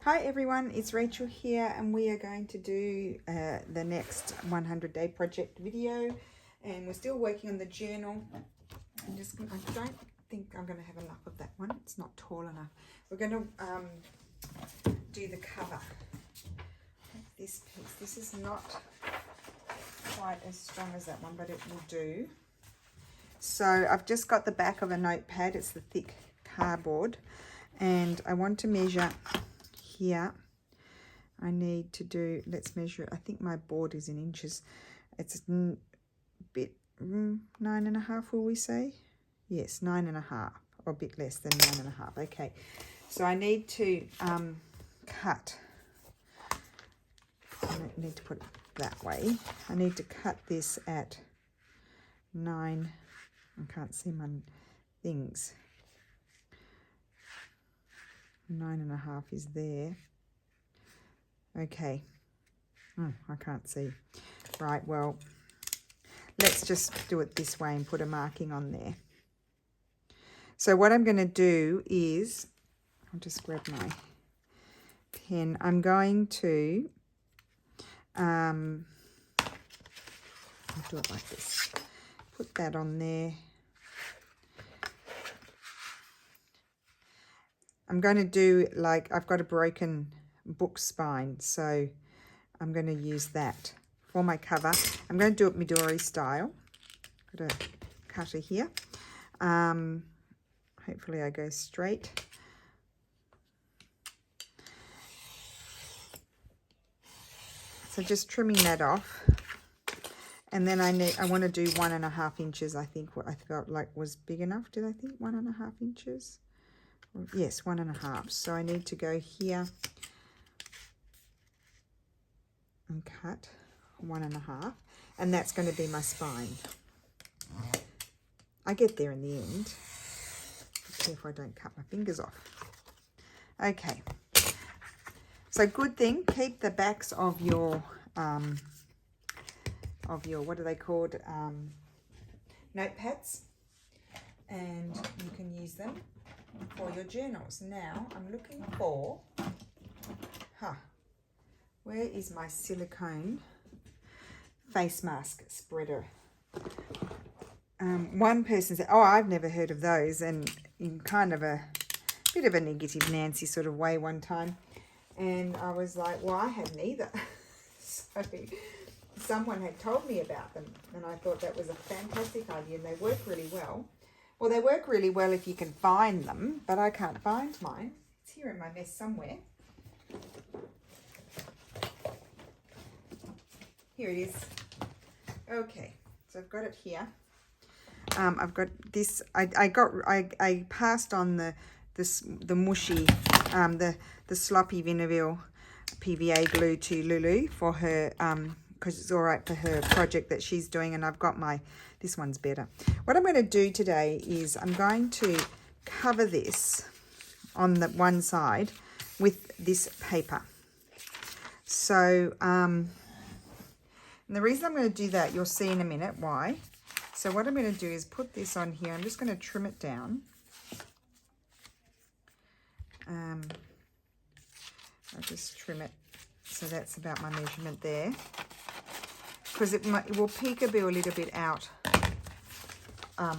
Hi everyone, it's Rachel here and we are going to do the next 100-day project video, and we're still working on the journal. I don't think I'm going to have enough of that one, it's not tall enough. We're going to do the cover. This piece, this is not quite as strong as that one, but it will do. So I've just got the back of a notepad, it's the thick cardboard, and I want to measure here. I need to do, let's measure, I think my board is in inches. It's a bit 9.5, will we say? Yes, 9.5, or a bit less than 9.5. Okay, so I need to cut. I don't need to put it that way. I need to cut this at 9. I can't see my things. 9.5 is there. Okay. Oh, I can't see. Right, well, let's just do it this way and put a marking on there. So what I'm going to do is, I'll just grab my pen. I'm going to, I'll do it like this. Put that on there. I'm going to do, like, I've got a broken book spine, so I'm going to use that for my cover. I'm going to do it Midori style. Got a cutter here. Hopefully I go straight. So just trimming that off. And then I want to do 1.5 inches. I think what I thought like was big enough. Did I think 1.5 inches? Yes, 1.5. So I need to go here and cut 1.5, and that's going to be my spine. I get there in the end. Be careful I don't cut my fingers off. Okay. So good thing, keep the backs of your what are they called? Notepads, and you can use them for your journals. Now I'm looking for, where is my silicone face mask spreader? One person said, oh, I've never heard of those, and in kind of a bit of a negative Nancy sort of way one time, and I was like, well, I hadn't either. So someone had told me about them, and I thought that was a fantastic idea, and they work really well. Well, they work really well if you can find them, but I can't find mine. It's here in my mess somewhere. Here it is. Okay, so I've got it here. I've got this. I passed on the mushy, the sloppy Vinaville PVA glue to Lulu for her, because it's all right for her project that she's doing, and I've got this one's better. What I'm going to do today is I'm going to cover this on the one side with this paper. So, and the reason I'm going to do that, you'll see in a minute why. So what I'm going to do is put this on here. I'm just going to trim it down. I'll just trim it. So that's about my measurement there. Because it will peek a little bit out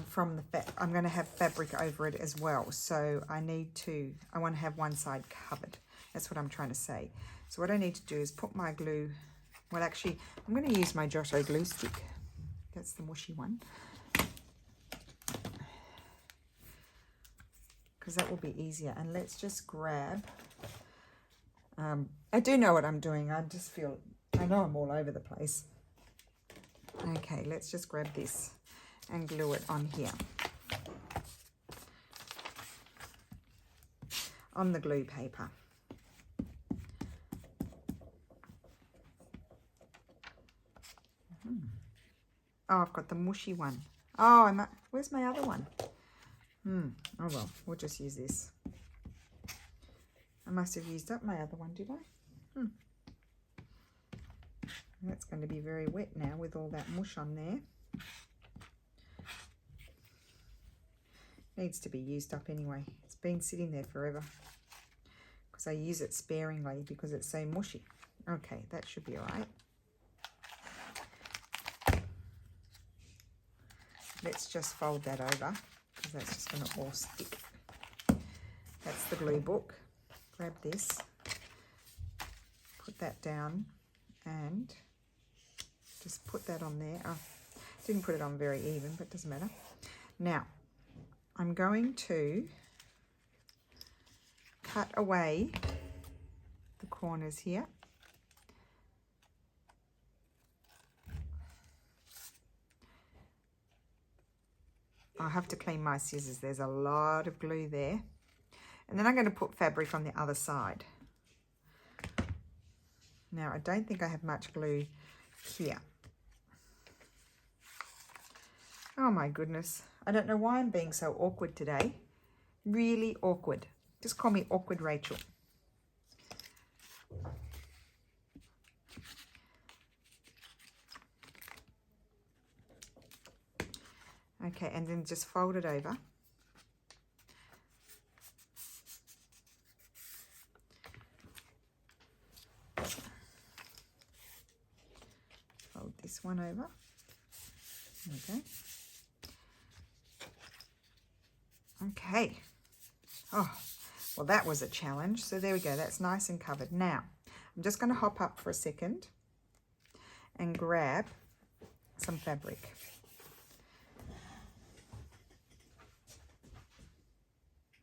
from the fabric. I'm going to have fabric over it as well. So I want to have one side covered. That's what I'm trying to say. So what I need to do is put my glue. Well, actually, I'm going to use my Giotto glue stick. That's the mushy one. Because that will be easier. And let's just grab. I do know what I'm doing. I know I'm all over the place. Okay, let's just grab this and glue it on here. On the glue paper. Oh, I've got the mushy one. Oh, where's my other one? Oh well, we'll just use this. I must have used up my other one, did I? That's going to be very wet now with all that mush on there. Needs to be used up anyway. It's been sitting there forever. because I use it sparingly because it's so mushy. Okay, that should be all right. Let's just fold that over because that's just going to all stick. That's the glue book. Grab this, put that down, and just put that on there. Oh, didn't put it on very even, but it doesn't matter. Now, I'm going to cut away the corners here. I'll have to clean my scissors. There's a lot of glue there. And then I'm going to put fabric on the other side. Now, I don't think I have much glue here. Oh my goodness. I don't know why I'm being so awkward today. Really awkward. Just call me Awkward Rachel. Okay, and then just fold it over. Fold this one over. Okay. Okay. Oh, well, that was a challenge. So there we go. That's nice and covered. Now, I'm just going to hop up for a second and grab some fabric.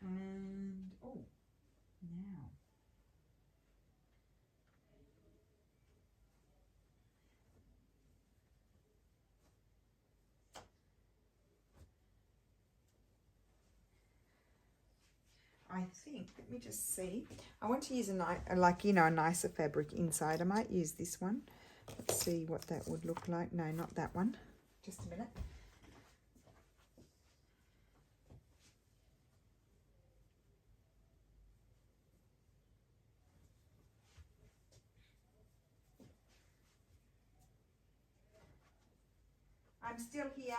And, oh, now. I think, let me just see. I want to use a nicer fabric inside. I might use this one. Let's see what that would look like. No, not that one. Just a minute. I'm still here.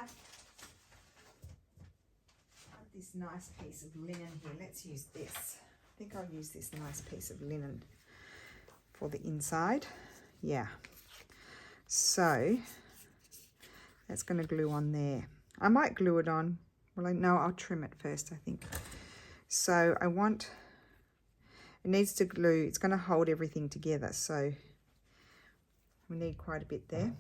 This nice piece of linen here. Let's use this. I think I'll use this nice piece of linen for the inside. Yeah. So that's going to glue on there. I might glue it on. Well, no, I'll trim it first, I think. So I want, it needs to glue. It's going to hold everything together. So we need quite a bit there.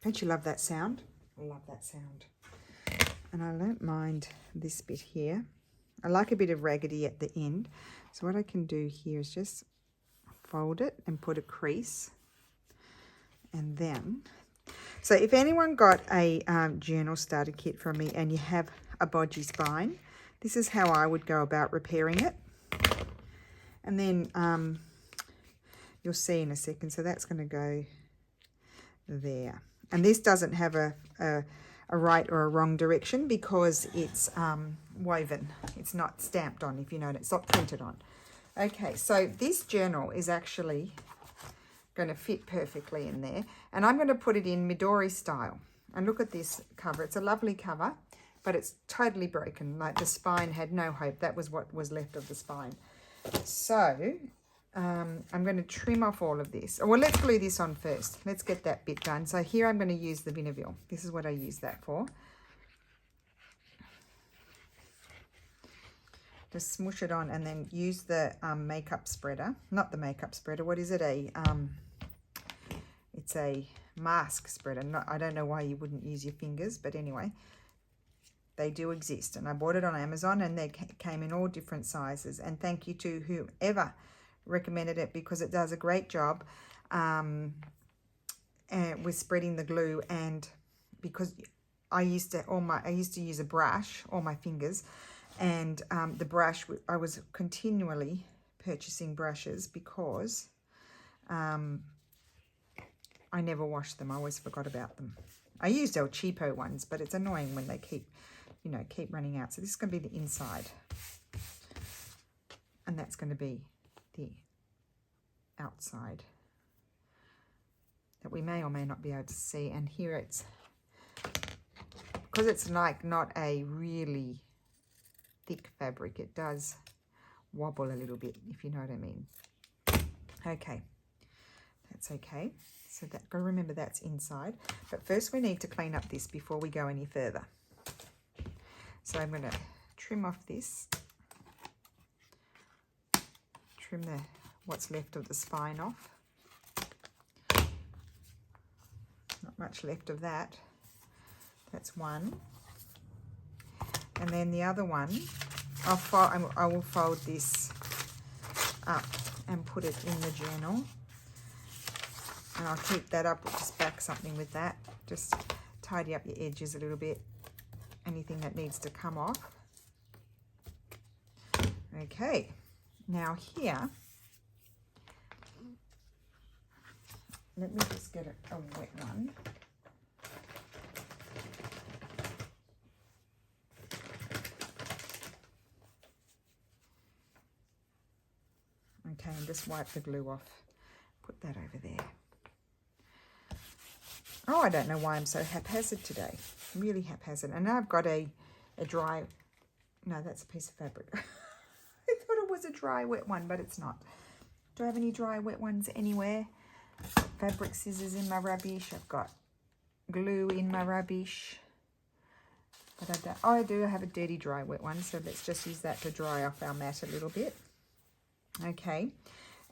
Don't you love that sound? I love that sound. And I don't mind this bit here. I like a bit of raggedy at the end. So what I can do here is just fold it and put a crease. And then, so if anyone got a journal starter kit from me and you have a bodgy spine, this is how I would go about repairing it. And then you'll see in a second. So that's going to go there. And this doesn't have a right or a wrong direction because it's woven. It's not stamped on, if you know it. It's not printed on. Okay, so this journal is actually going to fit perfectly in there. And I'm going to put it in Midori style. And look at this cover. It's a lovely cover, but it's totally broken. Like the spine had no hope. That was what was left of the spine. So I'm going to trim off all of this. Well, let's glue this on first. Let's get that bit done. So here I'm going to use the Vinaville. This is what I use that for. Just smush it on and then use the makeup spreader. Not the makeup spreader. What is it? It's a mask spreader. I don't know why you wouldn't use your fingers, but anyway, they do exist. And I bought it on Amazon and they came in all different sizes. And thank you to whoever recommended it because it does a great job with spreading the glue. And because I used to use a brush, all my fingers, and the brush, I was continually purchasing brushes because I never washed them. I always forgot about them. I used El Cheapo ones, but it's annoying when they keep running out. So this is going to be the inside. And that's going to be the outside that we may or may not be able to see. And here it's because it's like not a really thick fabric, it does wobble a little bit, if you know what I mean. Okay, that's okay. So that, gotta remember that's inside. But first we need to clean up this before we go any further. So I'm gonna trim off this. Trim what's left of the spine off. Not much left of that. That's one. And then the other one, I will fold this up and put it in the journal. And I'll keep that up, just back something with that. Just tidy up your edges a little bit. Anything that needs to come off. Okay, now here, let me just get a wet one. Okay, and just wipe the glue off. Put that over there. Oh, I don't know why I'm so haphazard today. Really haphazard. And now I've got a dry, no, that's a piece of fabric. I thought it was a dry wet one, but it's not. Do I have any dry wet ones anywhere? Fabric scissors in my rubbish. I've got glue in my rubbish. But I don't, oh, I do have a dirty dry wet one, so let's just use that to dry off our mat a little bit. Okay,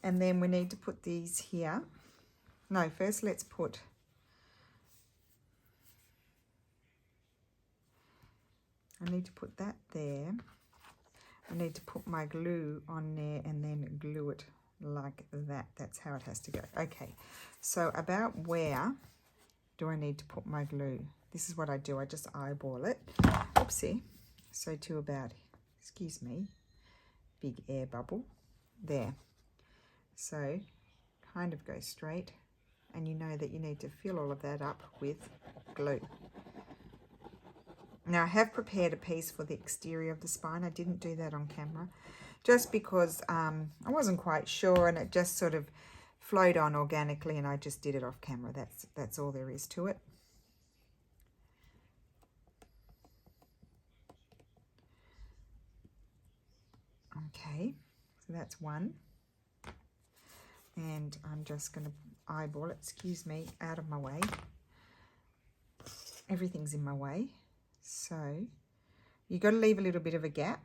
and then we need to put these here. No, first let's put, I need to put that there. I need to put my glue on there and then glue it like that. That's how it has to go. Okay, so about where do I need to put my glue? This is what I do. I just eyeball it. Oopsie. So to about, excuse me, big air bubble. There. So kind of go straight, and you know that you need to fill all of that up with glue. Now I have prepared a piece for the exterior of the spine. I didn't do that on camera just because I wasn't quite sure, and it just sort of flowed on organically, and I just did it off camera. That's all there is to it. Okay, so that's one. And I'm just going to eyeball it, excuse me, out of my way. Everything's in my way. So you've got to leave a little bit of a gap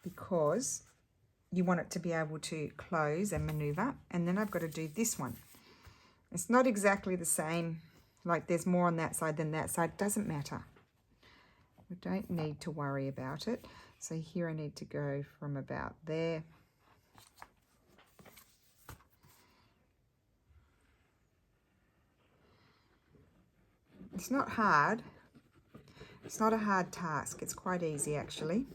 because you want it to be able to close and maneuver. And then I've got to do this one. It's not exactly the same, like there's more on that side than that side. Doesn't matter. We don't need to worry about it. So here I need to go from about there. It's not hard. It's not a hard task. It's quite easy actually.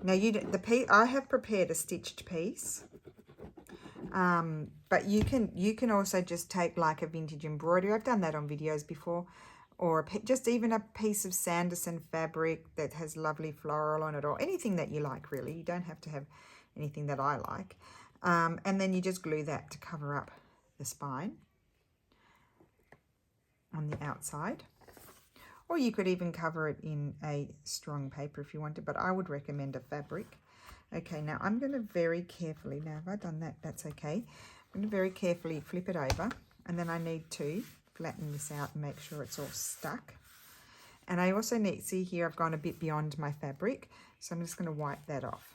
Now I have prepared a stitched piece, but you can also just take like a vintage embroidery. I've done that on videos before, or just even a piece of Sanderson fabric that has lovely floral on it, or anything that you like really. You don't have to have anything that I like. And then you just glue that to cover up the spine on the outside, or you could even cover it in a strong paper if you wanted, but I would recommend a fabric. Okay, now I'm going to very carefully, now have I done that? That's okay. I'm going to very carefully flip it over, and then I need to flatten this out and make sure it's all stuck. And I also need, see here I've gone a bit beyond my fabric, so I'm just going to wipe that off.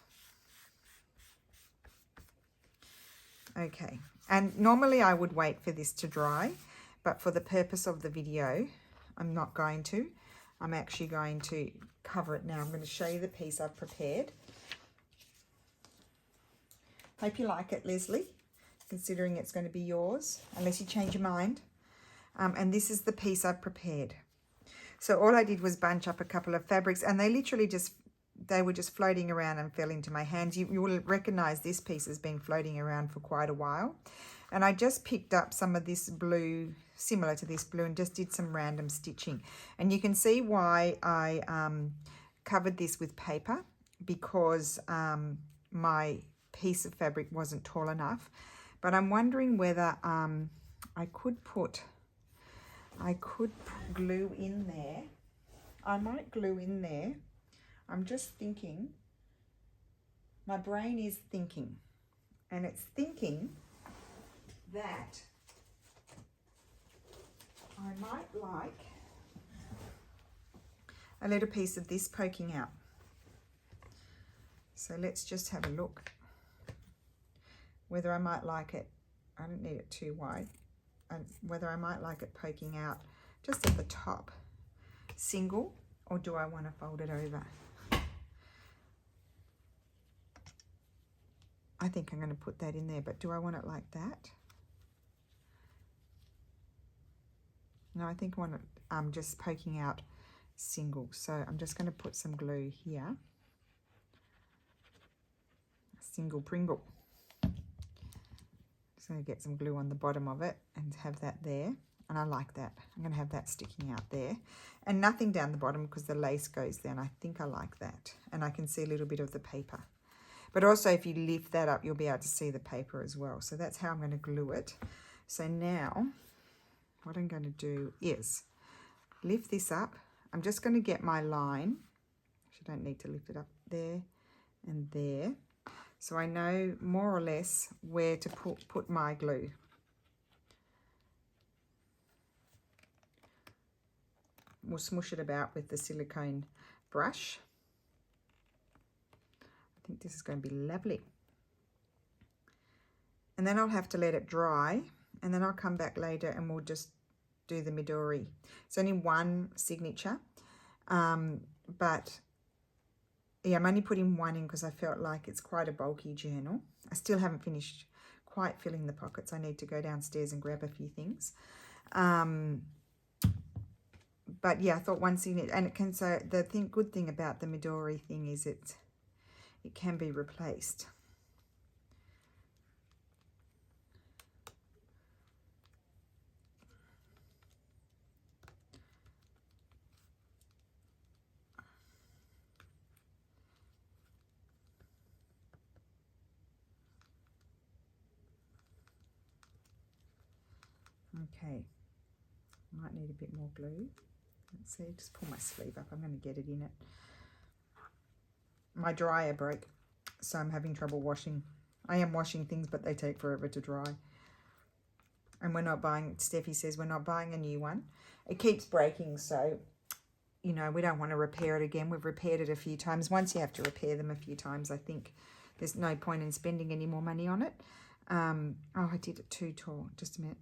Okay, and normally I would wait for this to dry, but for the purpose of the video, I'm not going to. I'm actually going to cover it now. I'm going to show you the piece I've prepared. Hope you like it, Leslie, considering it's going to be yours, unless you change your mind. And this is the piece I've prepared. So all I did was bunch up a couple of fabrics, and they literally they were just floating around and fell into my hands. You will recognize this piece has been floating around for quite a while. And I just picked up some of this blue, similar to this blue, and just did some random stitching. And you can see why I covered this with paper, because my piece of fabric wasn't tall enough. But I'm wondering whether I could put I could glue in there. I might glue in there. I'm just thinking, my brain is thinking, and it's thinking that I might like a little piece of this poking out. So let's just have a look whether I might like it. I don't need it too wide. And whether I might like it poking out just at the top, single, or do I want to fold it over? I think I'm going to put that in there, but do I want it like that? No, I think I want it just poking out single. So I'm just going to put some glue here. Single Pringle. Just going to get some glue on the bottom of it and have that there. And I like that. I'm going to have that sticking out there. And nothing down the bottom because the lace goes there. And I think I like that. And I can see a little bit of the paper. But also if you lift that up, you'll be able to see the paper as well. So that's how I'm going to glue it. So now what I'm going to do is lift this up. I'm just going to get my line. I don't need to lift it up there and there. So I know more or less where to put my glue. We'll smush it about with the silicone brush. I think this is going to be lovely. And then I'll have to let it dry, and then I'll come back later and we'll just do the Midori. It's only one signature, but yeah, I'm only putting one in because I felt like it's quite a bulky journal. I still haven't finished quite filling the pockets. I need to go downstairs and grab a few things. But yeah, I thought one signature, and it can, so the good thing about the Midori thing is it can be replaced. Okay, might need a bit more glue. Let's see, just pull my sleeve up. I'm going to get it in it. My dryer broke, so I'm having trouble washing. I am washing things, but they take forever to dry. And we're not buying, Steffi says we're not buying a new one. It keeps breaking, so, you know, we don't want to repair it again. We've repaired it a few times. Once you have to repair them a few times, I think there's no point in spending any more money on it. Oh, I did it too tall. Just a minute.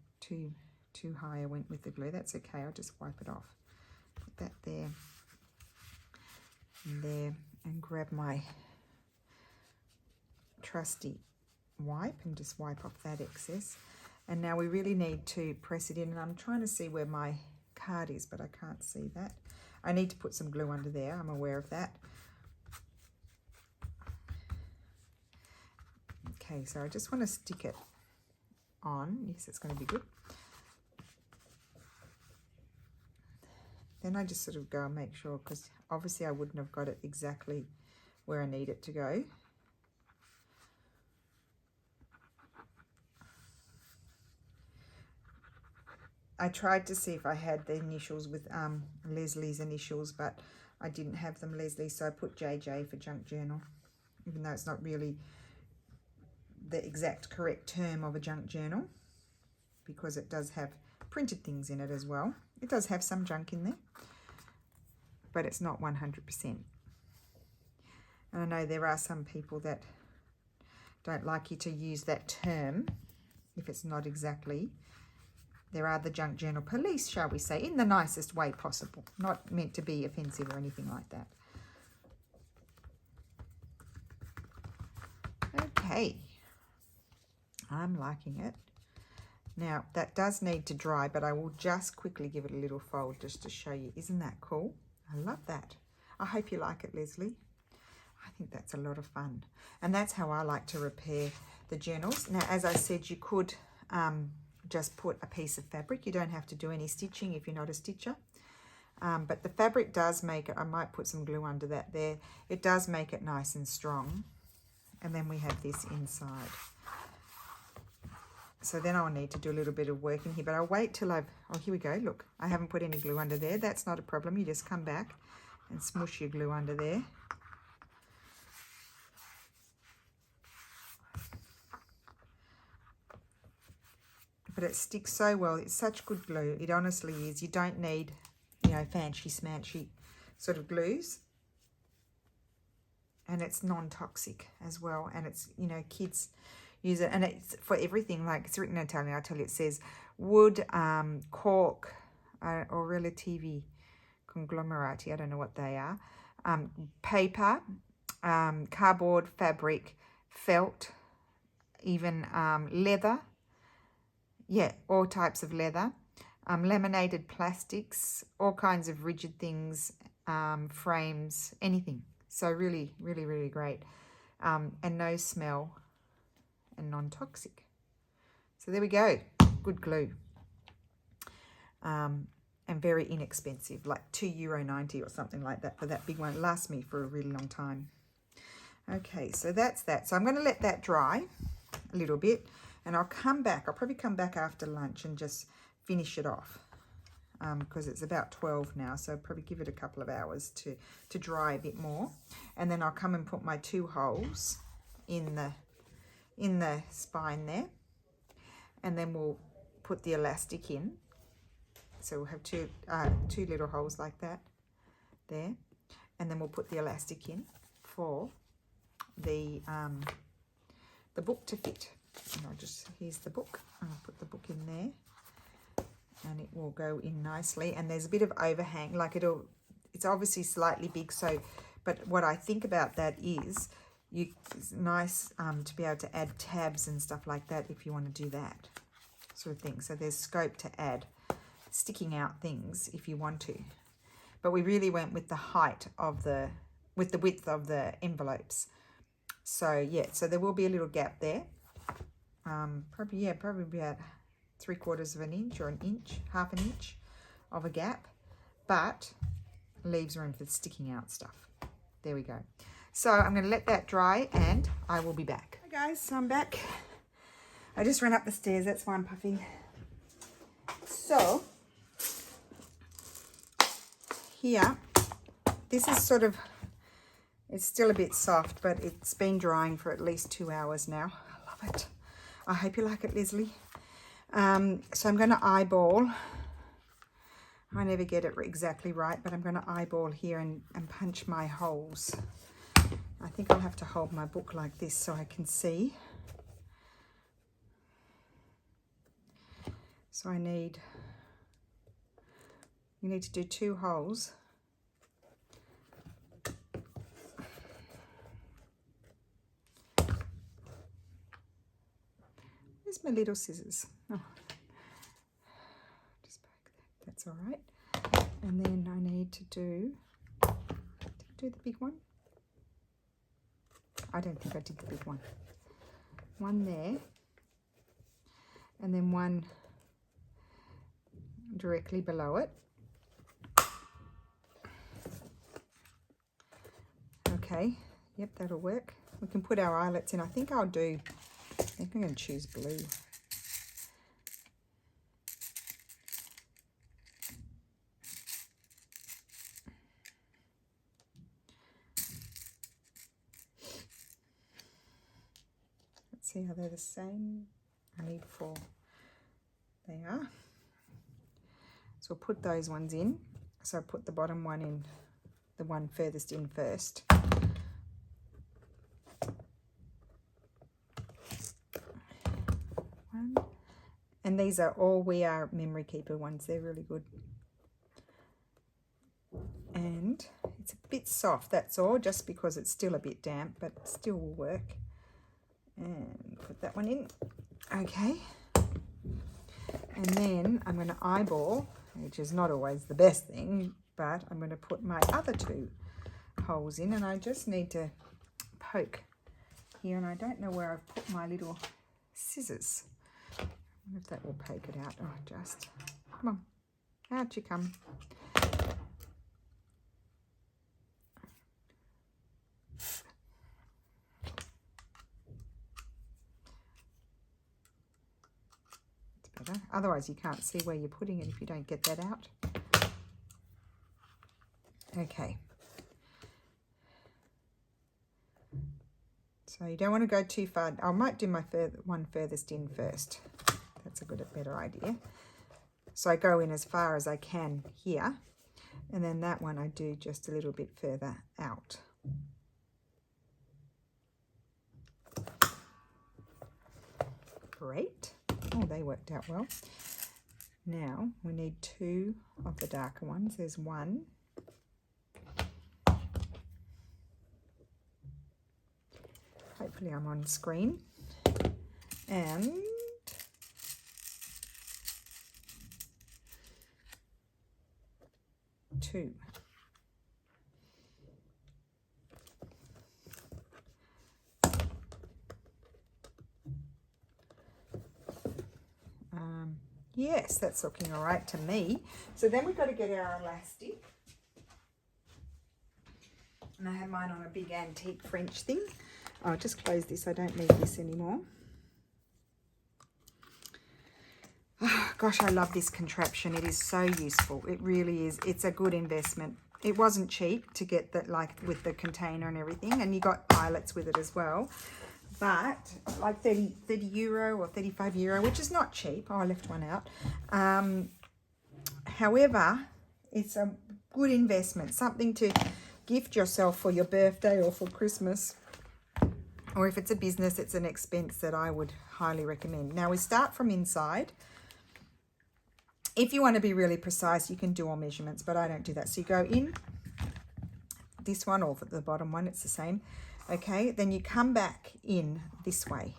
Too high I went with the glue. That's okay. I'll just wipe it off. Put that there and there, and grab my trusty wipe and just wipe off that excess. And now we really need to press it in, and I'm trying to see where my card is, but I can't see that. I need to put some glue under there. I'm aware of that. Okay, so I just want to stick it on. Yes, it's going to be good. Then I just sort of go and make sure, because obviously I wouldn't have got it exactly where I need it to go. I tried to see if I had the initials with Leslie's initials, but I didn't have them, Leslie, so I put JJ for junk journal, even though it's not really the exact correct term of a junk journal, because it does have printed things in it as well. It does have some junk in there, but it's not 100%. And I know there are some people that don't like you to use that term if it's not exactly. There are the junk journal police, shall we say, in the nicest way possible. Not meant to be offensive or anything like that. Okay. I'm liking it. Now, that does need to dry, but I will just quickly give it a little fold just to show you. Isn't that cool? I love that. I hope you like it, Leslie. I think that's a lot of fun. And that's how I like to repair the journals. Now, as I said, you could just put a piece of fabric. You don't have to do any stitching if you're not a stitcher. But the fabric does make it, I might put some glue under that there. It does make it nice and strong. And then we have this inside. So then I'll need to do a little bit of work in here, but I'll wait till I've, oh, here we go. Look, I haven't put any glue under there. That's not a problem. You just come back and smush your glue under there. But it sticks so well. It's such good glue. It honestly is. You don't need, you know, fancy smanchy sort of glues. And it's non-toxic as well. And it's, you know, kids use it. And it's for everything. Like, it's written in Italian. I'll tell you, it says wood, cork, or relativi conglomerati. I don't know what they are. Paper, cardboard, fabric, felt, even leather. Yeah, all types of leather, laminated plastics, all kinds of rigid things, frames, anything. So really, really, really great. And no smell and non-toxic. So there we go. Good glue. And very inexpensive, like €2.90 or something like that for that big one. It lasts me for a really long time. Okay, so that's that. So I'm going to let that dry a little bit. And I'll come back. I'll probably come back after lunch and just finish it off because it's about 12 now. So I'll probably give it a couple of hours to dry a bit more. And then I'll come and put my 2 holes in the spine there. And then we'll put the elastic in. So we'll have two little holes like that there. And then we'll put the elastic in for the book to fit. And I'll just, here's the book. I'll put the book in there and it will go in nicely. And there's a bit of overhang, like it's obviously slightly big. So, but what I think about that is it's nice to be able to add tabs and stuff like that if you want to do that sort of thing. So there's scope to add sticking out things if you want to. But we really went with the height of with the width of the envelopes. So yeah, so there will be a little gap there. Probably about 3/4 of an inch or an inch, half an inch of a gap, but leaves room for sticking out stuff. There we go. So I'm going to let that dry and I will be back. Hi guys, so I'm back. I just ran up the stairs, that's why I'm puffing. So here, this is sort of, it's still a bit soft, but it's been drying for at least 2 hours now. I love it. I hope you like it, Leslie. So I'm going to eyeball. I never get it exactly right, but I'm going to eyeball here and punch my holes. I think I'll have to hold my book like this so I can see. So you need to do 2 holes. Where's my little scissors? Oh, just poke that. That's all right. And then I need to do the big one. I don't think I did the big one. One there, and then one directly below it. Okay, yep, that'll work. We can put our eyelets in. I think I'm going to choose blue. Let's see how they're the same. I need 4. They are. So I'll put those ones in. So I'll put the bottom one in, the one furthest in first. And these are all We Are Memory Keeper ones. They're really good. And it's a bit soft, that's all, just because it's still a bit damp, but still will work. And put that one in. Okay. And then I'm going to eyeball, which is not always the best thing, but I'm going to put my other 2 holes in, and I just need to poke here, and I don't know where I've put my little scissors. I wonder if that will poke it out. Oh, just, come on, out you come. better. Otherwise you can't see where you're putting it if you don't get that out. Okay. So you don't want to go too far. I might do my one furthest in first. That's a better idea. So I go in as far as I can here. And then that one I do just a little bit further out. Great. Oh, they worked out well. Now we need 2 of the darker ones. There's 1. Hopefully I'm on screen. And 2. Yes, that's looking all right to me. So then we've got to get our elastic. And I have mine on a big antique French thing. I'll just close this. I don't need this anymore. Oh, gosh, I love this contraption. It is so useful. It really is. It's a good investment. It wasn't cheap to get that, like with the container and everything. And you got eyelets with it as well. But like 30 euro or 35 euro, which is not cheap. Oh, I left one out. However, it's a good investment. Something to gift yourself for your birthday or for Christmas. Or if it's a business, it's an expense that I would highly recommend. Now we start from inside. If you want to be really precise, you can do all measurements, but I don't do that. So you go in this one or the bottom one, it's the same. Okay, then you come back in this way.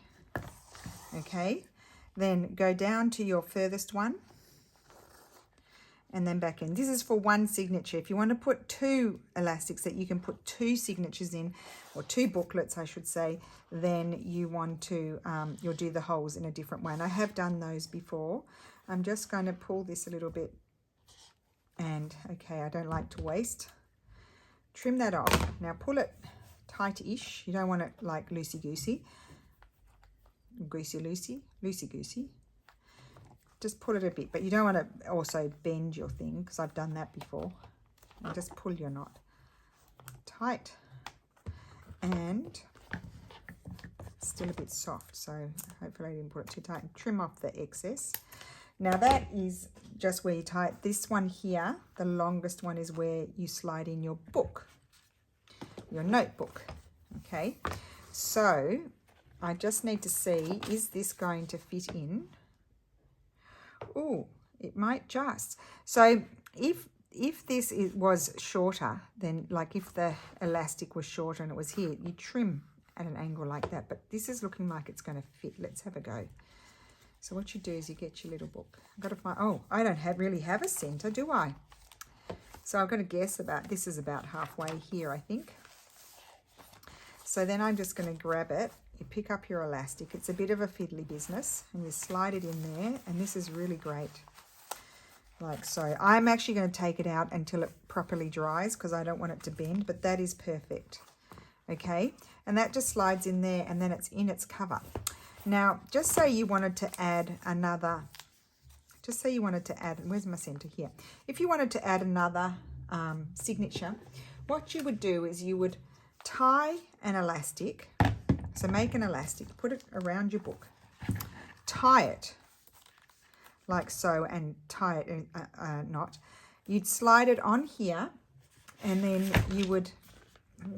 Okay, then go down to your furthest one and then back in. This is for one signature. If you want to put 2 elastics that you can put 2 signatures in, or 2 booklets, I should say, then you want to, you'll do the holes in a different way. And I have done those before. I'm just going to pull this a little bit and, okay, I don't like to waste. Trim that off. Now pull it tight-ish. You don't want it like loosey-goosey. Loosey-goosey. Just pull it a bit, but you don't want to also bend your thing because I've done that before. And just pull your knot tight and still a bit soft, so hopefully I didn't put it too tight. And trim off the excess. Now that is just where you tie it. This one here, the longest one, is where you slide in your book, your notebook. Okay, so I just need to see, is this going to fit in? Oh, it might just. So if this was shorter, then like if the elastic was shorter and it was here, you trim at an angle like that. But this is looking like it's going to fit. Let's have a go. So what you do is you get your little book. I've got to find, oh, I don't really have a center, do I? So I've got to guess about, this is about halfway here, I think. So then I'm just going to grab it. You pick up your elastic. It's a bit of a fiddly business, and you slide it in there, and this is really great. Like so. I'm actually going to take it out until it properly dries because I don't want it to bend, but that is perfect. Okay, and that just slides in there, and then it's in its cover. Now, just say you wanted to add another, where's my center here? If you wanted to add another signature, what you would do is you would tie an elastic. So make an elastic, put it around your book, tie it like so, and tie it in a knot. You'd slide it on here, and then you would,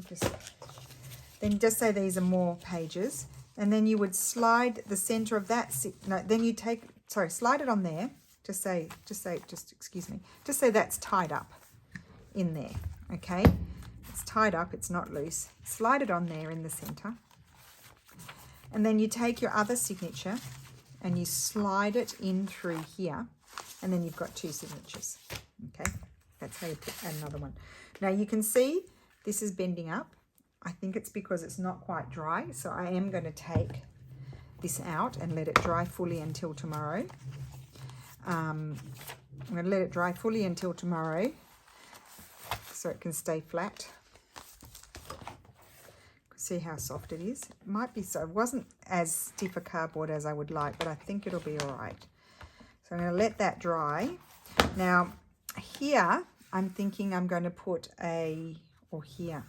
just say these are more pages, and then you would slide the center of that, then you take, slide it on there, just say that's tied up in there, okay? It's tied up, it's not loose. Slide it on there in the center. And then you take your other signature and you slide it in through here, and then you've got 2 signatures. Okay, that's how you add another one. Now you can see this is bending up. I think it's because it's not quite dry, so I am going to take this out and let it dry fully until tomorrow. I'm going to let it dry fully until tomorrow so it can stay flat. See how soft it is. It might be so. It wasn't as stiff a cardboard as I would like, but I think it'll be all right. So I'm going to let that dry. Now here I'm thinking I'm going to put here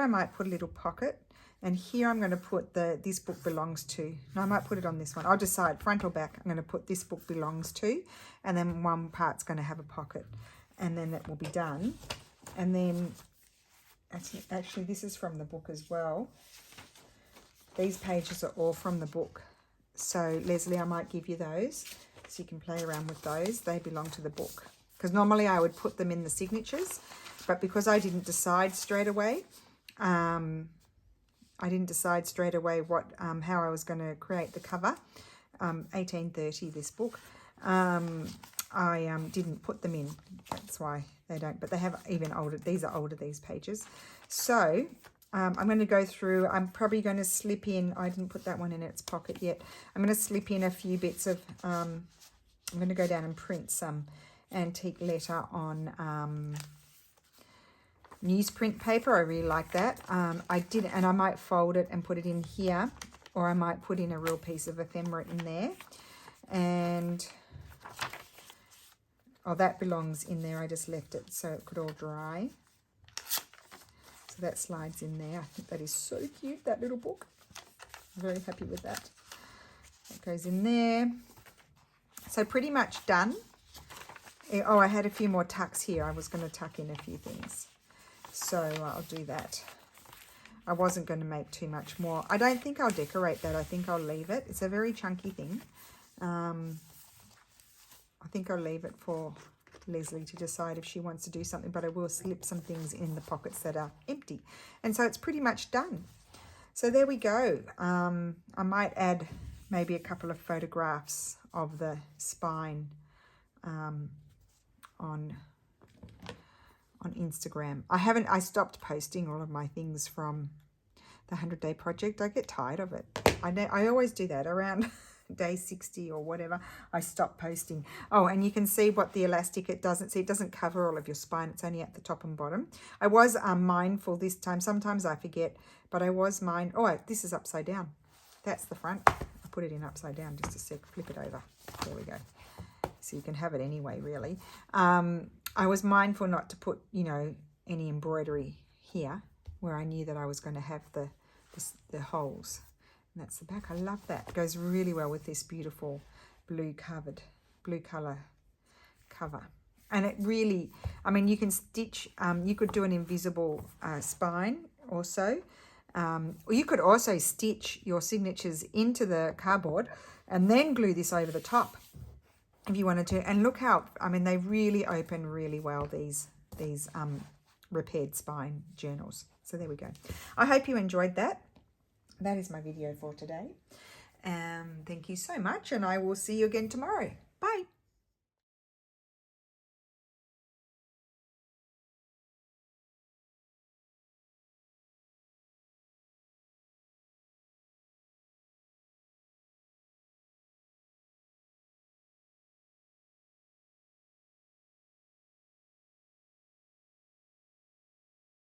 I might put a little pocket, and here I'm going to put this book belongs to. No, I might put it on this one. I'll decide front or back. I'm going to put this book belongs to, and then one part's going to have a pocket, and then that will be done. And then actually this is from the book as well. These pages are all from the book. So Leslie, I might give you those so you can play around with those. They belong to the book. Because normally I would put them in the signatures, but because I didn't decide straight away, what how I was going to create the cover. 1830, this book. I didn't put them in. That's why they don't. But they have even older. These are older, these pages. So I'm going to go through. I'm probably going to slip in. I didn't put that one in its pocket yet. I'm going to slip in a few bits of. I'm going to go down and print some antique letter on newsprint paper. I really like that. I did, and I might fold it and put it in here, or I might put in a real piece of ephemera in there. And oh, that belongs in there. I just left it so it could all dry. So that slides in there. I think that is so cute, that little book. I'm very happy with that. That goes in there. So pretty much done. Oh, I had a few more tucks here. I was going to tuck in a few things. So I'll do that. I wasn't going to make too much more. I don't think I'll decorate that. I think I'll leave it. It's a very chunky thing. I think I'll leave it for Leslie to decide if she wants to do something, but I will slip some things in the pockets that are empty. And so it's pretty much done. So there we go. I might add maybe a couple of photographs of the spine on Instagram. I stopped posting all of my things from the 100-day project. I get tired of it. I always do that around day 60 or whatever. I stop posting. Oh, and you can see what the elastic, it doesn't cover all of your spine. It's only at the top and bottom. I was mindful this time. Sometimes I forget, but I was oh, this is upside down. That's the front. I put it in upside down just a sec. Flip it over. There we go. So you can have it anyway, really. I was mindful not to put, any embroidery here where I knew that I was going to have the holes. And that's the back. I love that. It goes really well with this beautiful blue colour cover. And it really, you can stitch, you could do an invisible spine also. Or you could also stitch your signatures into the cardboard and then glue this over the top if you wanted to. And look how, they really open really well, these repaired spine journals. So there we go. I hope you enjoyed that. That is my video for today. Thank you so much, and I will see you again tomorrow.